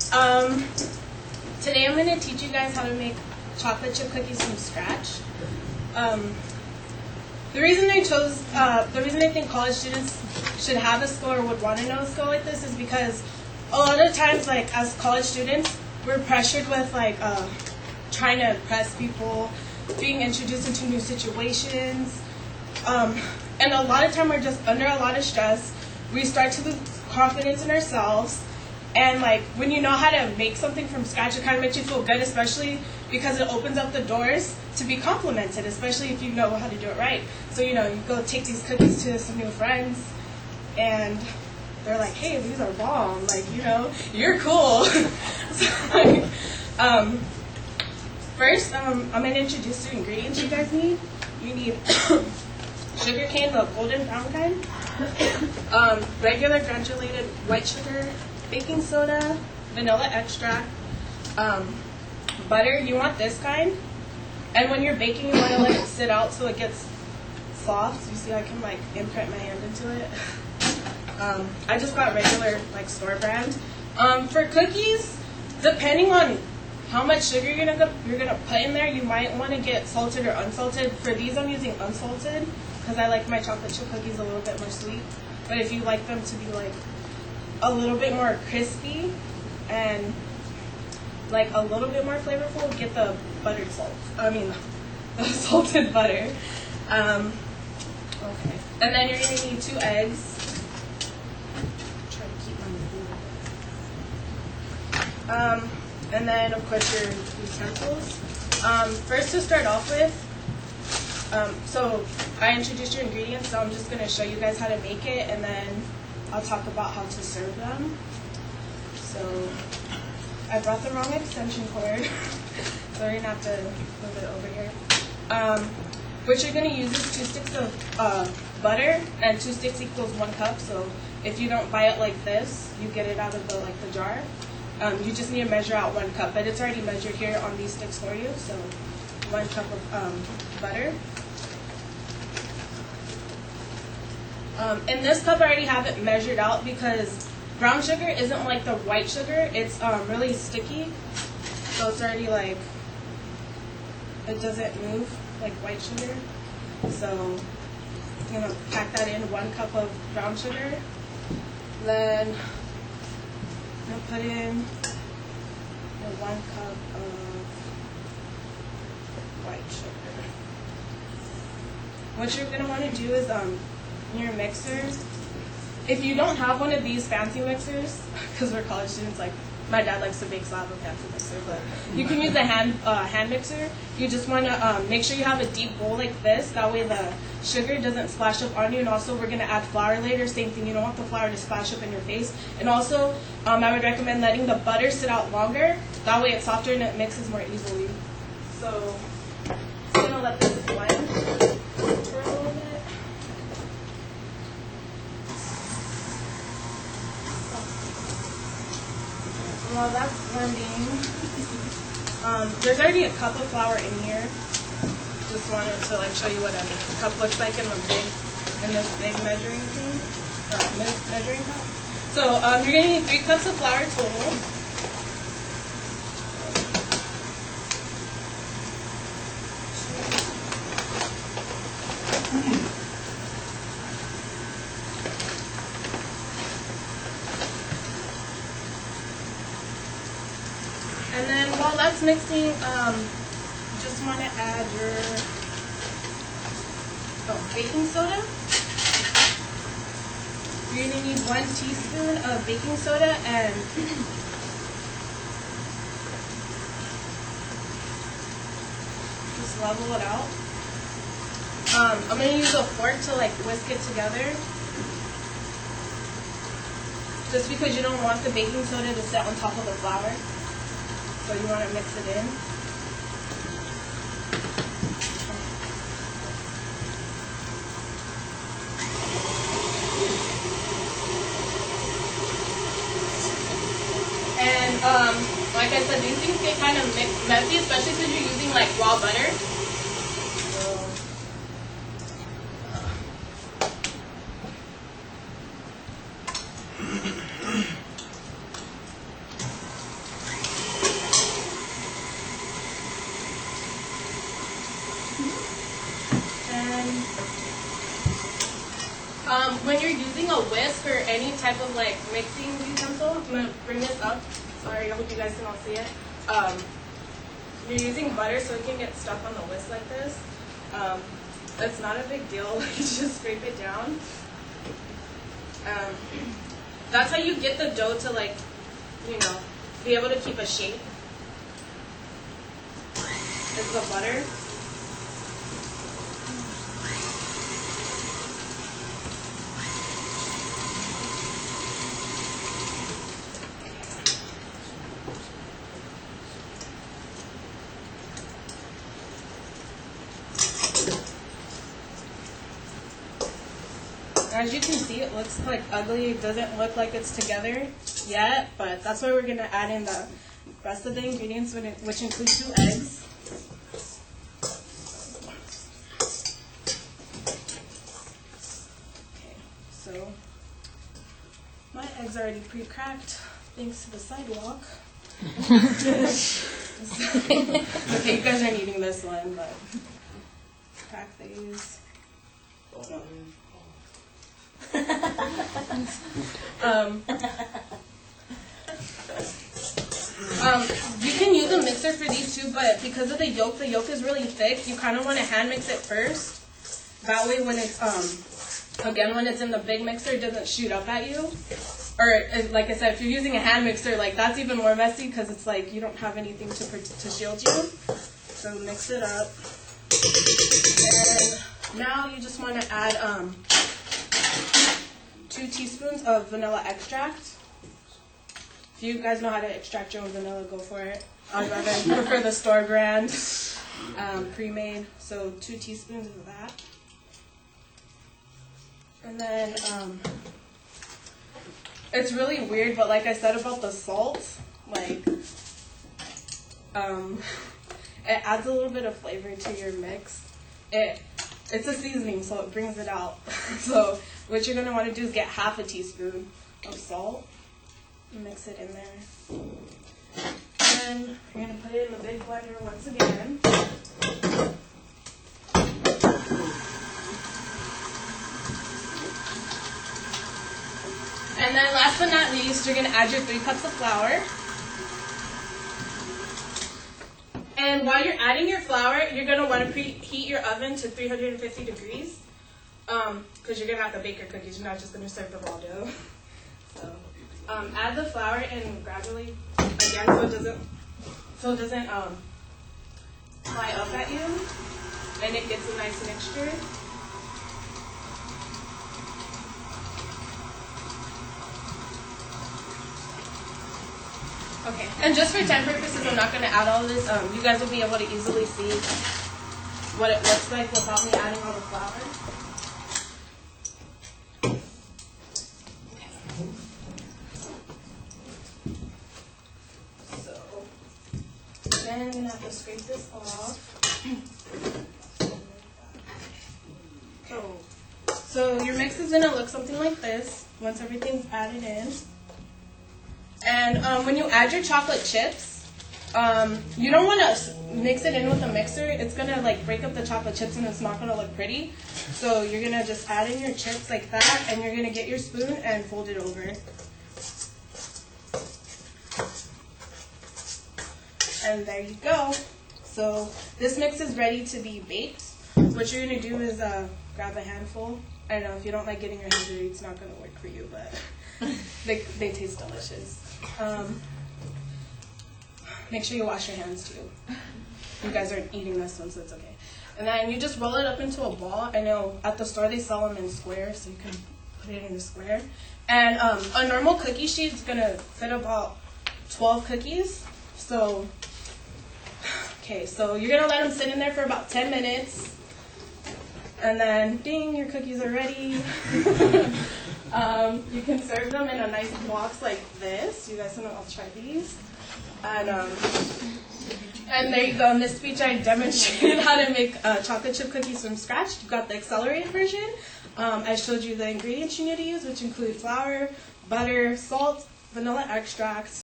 Today I'm going to teach you guys how to make chocolate chip cookies from scratch. The reason I think college students should have a skill or would want to know a skill like this is because a lot of times, like as college students, we're pressured with trying to impress people, being introduced into new situations, and a lot of time we're just under a lot of stress. We start to lose confidence in ourselves, and like when you know how to make something from scratch, it kind of makes you feel good, especially because it opens up the doors to be complimented, especially if you know how to do it right. So you go take these cookies to some new friends, and they're like, "Hey, these are bomb! Like you're cool." First, I'm gonna introduce the ingredients you guys need. You need sugar cane, the golden brown kind, regular granulated white sugar, baking soda, vanilla extract, butter. You want this kind, and when you're baking, you want to let it sit out so it gets soft. You see, I can imprint my hand into it. I just got regular store brand. For cookies, depending on how much sugar you're gonna put in there, you might want to get salted or unsalted. For these, I'm using unsalted because I like my chocolate chip cookies a little bit more sweet. But if you like them to be a little bit more crispy and a little bit more flavorful, get the buttered salt. The salted butter. Okay. And then you're gonna need 2 eggs. Try to keep my food. And then, of course, your utensils. First, to start off with, so I introduced your ingredients, so I'm just going to show you guys how to make it, and then I'll talk about how to serve them. So I brought the wrong extension cord, so we're going to have to move it over here. What you're going to use is 2 sticks of butter, and 2 sticks equals 1 cup, so if you don't buy it like this, you get it out of the jar. You just need to measure out 1 cup, but it's already measured here on these sticks for you. So 1 cup of butter. In this cup, I already have it measured out because brown sugar isn't like the white sugar. It's really sticky, so it's already it doesn't move like white sugar. So I'm gonna pack that in 1 cup of brown sugar. Then I'm going to put in 1 cup of white sugar. What you're going to want to do is your mixer, if you don't have one of these fancy mixers, because we're college students, my dad likes to bake, so I have a fancy mixer, but you can use a hand mixer. You just want to make sure you have a deep bowl like this, that way the sugar doesn't splash up on you, and also we're going to add flour later, same thing, you don't want the flour to splash up in your face. And also, I would recommend letting the butter sit out longer, that way it's softer and it mixes more easily. So, I'm just going to let this blend for a little bit. While that's blending, there's already a cup of flour in here. Just wanted to show you what a cup looks like in this big measuring thing, measuring cup. So you're gonna need 3 cups of flour total. And then while that's mixing, just want to add your baking soda. You're going to need 1 teaspoon of baking soda and just level it out. I'm going to use a fork to whisk it together, just because you don't want the baking soda to sit on top of the flour. So you want to mix it in. And like I said, these things get kind of messy, especially since you're using raw butter. When you're using a whisk or any type of like mixing utensil, I'm gonna bring this up. Sorry, I hope you guys can all see it. You're using butter, so it can get stuck on the whisk like this. It's not a big deal. You just scrape it down. That's how you get the dough to like, be able to keep a shape. It's the butter. As you can see, it looks like ugly. It doesn't look like it's together yet, but that's why we're going to add in the rest of the ingredients, which include 2 eggs. Okay, so my eggs are already pre-cracked, thanks to the sidewalk. Okay, you guys aren't eating this one, but crack these. You can use a mixer for these too, but because of the yolk is really thick, you kind of want to hand mix it first. That way when it's, when it's in the big mixer, it doesn't shoot up at you. Or, like I said, if you're using a hand mixer, like that's even more messy because it's like you don't have anything to shield you. So mix it up. And now you just want to add 2 teaspoons of vanilla extract. If you guys know how to extract your own vanilla, go for it. I'd rather prefer the store brand, pre-made. So 2 teaspoons of that. And then it's really weird, but like I said about the salt, like it adds a little bit of flavor to your mix. It's a seasoning, so it brings it out. So what you're going to want to do is get half a teaspoon of salt and mix it in there. And then you're going to put it in the big blender once again. And then last but not least, you're going to add your 3 cups of flour. And while you're adding your flour, you're going to want to preheat your oven to 350 degrees because you're going to have to bake your cookies. You're not just going to serve the raw dough. So add the flour and gradually, again, so it doesn't fly up at you, and it gets a nice mixture. Okay, and just for time purposes, I'm not going to add all of this. You guys will be able to easily see what it looks like without me adding all the flour. So, then I'm going to have to scrape this off. So your mix is going to look something like this once everything's added in. And when you add your chocolate chips, you don't want to mix it in with a mixer. It's going to like break up the chocolate chips and it's not going to look pretty. So you're going to just add in your chips like that, and you're going to get your spoon and fold it over. And there you go. So this mix is ready to be baked. What you're going to do is grab a handful. I know if you don't like getting your hands dirty, it's not going to work for you, but they taste delicious. Make sure you wash your hands too. You guys aren't eating this one, so it's okay. And then you just roll it up into a ball. I know at the store they sell them in squares, so you can put it in a square. And a normal cookie sheet is going to fit about 12 cookies. So, okay, so you're going to let them sit in there for about 10 minutes. And then, ding, your cookies are ready. You can serve them in a nice box like this. You guys want to all try these? And there you go. In this speech, I demonstrated how to make chocolate chip cookies from scratch. You've got the accelerated version. I showed you the ingredients you need to use, which include flour, butter, salt, vanilla extract,